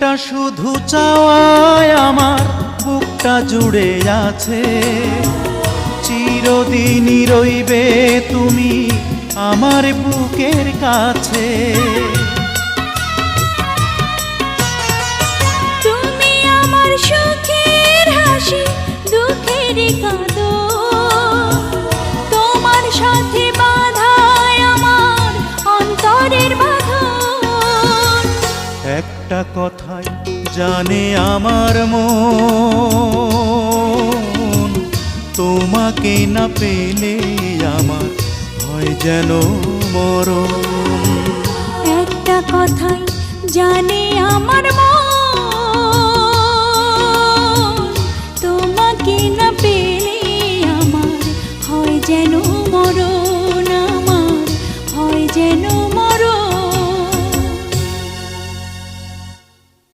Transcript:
একটা শুধু চাওয়ায় আমার বুকটা জুড়ে আছে, চিরদিনই রইবে তুমি আমার বুকের কাছে। তুমি আমার সুখের হাসি, দুঃখের কাঁদন, তোমার সাথে বাঁধায় আমার অন্তরের বাঁধন। একটা কথাই জানে আমার মন, তোমাকে না পেলে আমার হয় যেন মরণ। একটা কথাই জানে আমার মন,